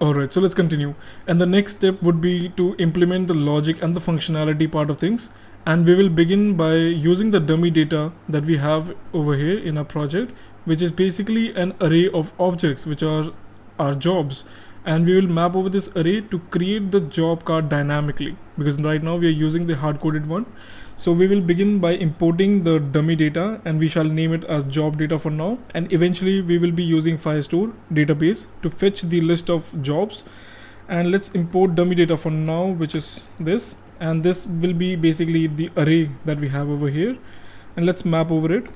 Alright, so let's continue. And the next step would be to implement the logic and the functionality part of things. And we will begin by using the dummy data that we have over here in our project, which is basically an array of objects, which are our jobs. And we will map over this array to create the job card dynamically, because right now we are using the hard-coded one. So we will begin by importing the dummy data, and we shall name it as job data for now. And eventually we will be using Firestore database to fetch the list of jobs. And let's import dummy data for now, which is this. And this will be basically the array that we have over here. And let's map over it.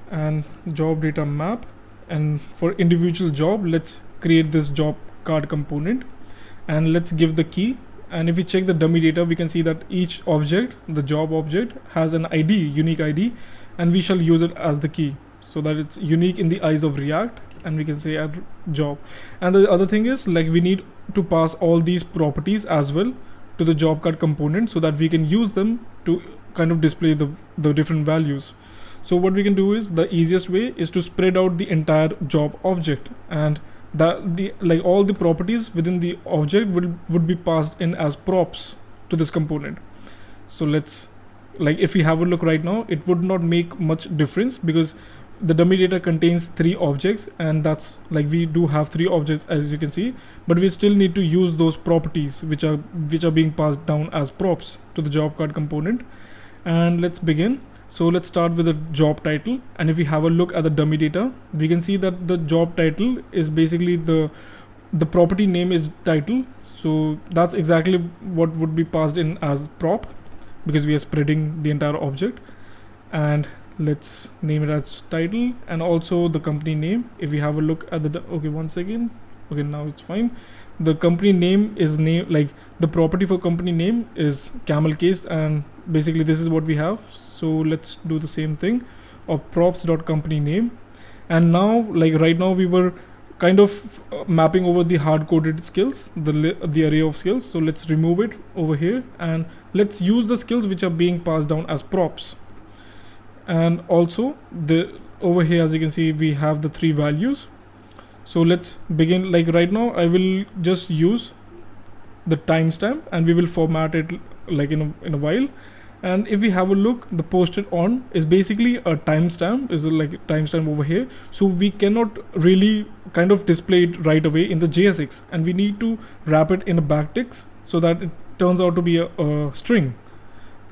And job data map. And for individual job, let's create this job card component. And let's give the key. And if we check the dummy data, we can see that each object, the job object, has an ID, unique ID, and we shall use it as the key so that it's unique in the eyes of React, and we can say add job. And the other thing is, like, we need to pass all these properties as well to the job card component so that we can use them to kind of display the different values. So what we can do is, the easiest way is to spread out the entire job object, and that all the properties within the object would be passed in as props to this component. So let's, like, if we have a look right now, it would not make much difference because the dummy data contains 3 objects, and that's, like, we do have 3 objects as you can see, but we still need to use those properties which are being passed down as props to the job card component. And let's begin. So let's start with the job title, and if we have a look at the dummy data, we can see that the job title is basically the property name is title. So that's exactly what would be passed in as prop, because we are spreading the entire object. And let's name it as title, and also the company name. If we have a look at the okay, one second. Okay, now it's fine. The company name is like the property for company name is camel case, and basically this is what we have. So let's do the same thing of props.company name. And now, like, right now we were kind of mapping over the hard-coded skills, the array of skills. So let's remove it over here, and let's use the skills which are being passed down as props. And also over here, as you can see, we have the 3 values. So let's begin. Like, right now I will just use the timestamp, and we will format it like in a while. And if we have a look, the posted on is basically a timestamp, is like a timestamp over here. So we cannot really kind of display it right away in the JSX, and we need to wrap it in a backticks so that it turns out to be a string.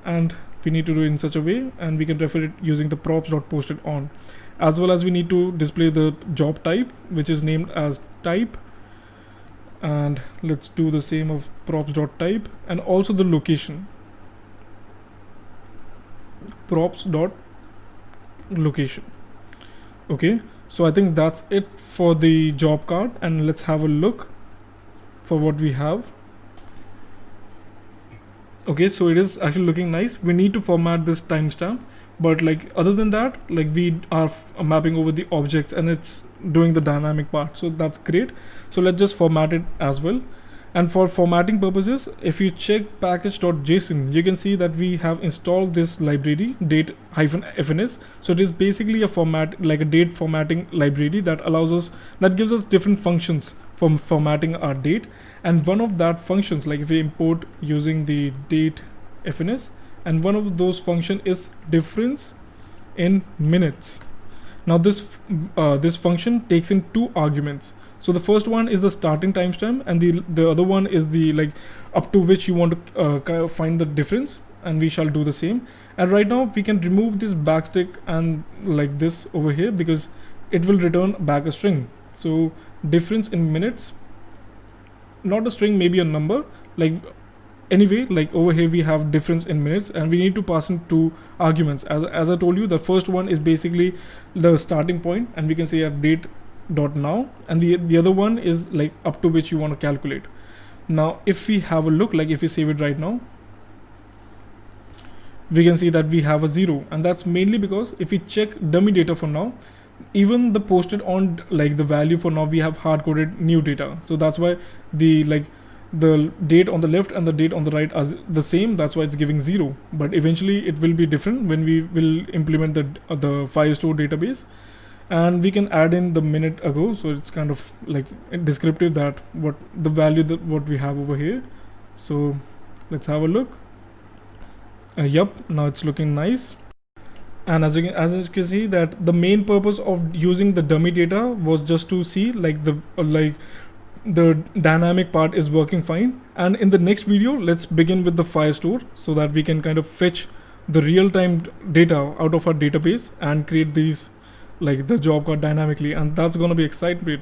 And we need to do it in such a way, and we can refer it using the props.posted on, as well as we need to display the job type, which is named as type. And let's do the same of props.type, and also the location, props.location. Okay, so I think that's it for the job card, and let's have a look for what we have. Okay, so it is actually looking nice. We need to format this timestamp, but like other than that, like, we are mapping over the objects and it's doing the dynamic part, so that's great. So let's just format it as well. And for formatting purposes, if you check package.json, you can see that we have installed this library date-fns. So it is basically a format, like a date formatting library that gives us different functions for formatting our date. And one of that functions, like if we import using the date-fns, and one of those function is difference in minutes. Now this function takes in 2 arguments. So the first one is the starting timestamp, and the other one is the, like, up to which you want to find the difference, and we shall do the same. And right now we can remove this backtick and like this over here, because it will return back a string. So difference in minutes, not a string, maybe a number. Like, anyway, like over here we have difference in minutes, and we need to pass in 2 arguments. As I told you, the first one is basically the starting point, and we can say a date.now, and the other one is like up to which you want to calculate. Now if we have a look, like if we save it right now, we can see that we have a 0, and that's mainly because if we check dummy data for now, even the posted on, like, the value for now, we have hard-coded new data. So that's why the date on the left and the date on the right are the same. That's why it's giving 0, but eventually it will be different when we will implement the Firestore database. and we can add in the minute ago, so it's kind of like descriptive that what the value that what we have over here. So let's have a look. Yep, now it's looking nice. And as you can see that the main purpose of using the dummy data was just to see like the dynamic part is working fine. And in the next video, let's begin with the Firestore so that we can kind of fetch the real-time data out of our database and create these like the job card dynamically, and that's going to be exciting.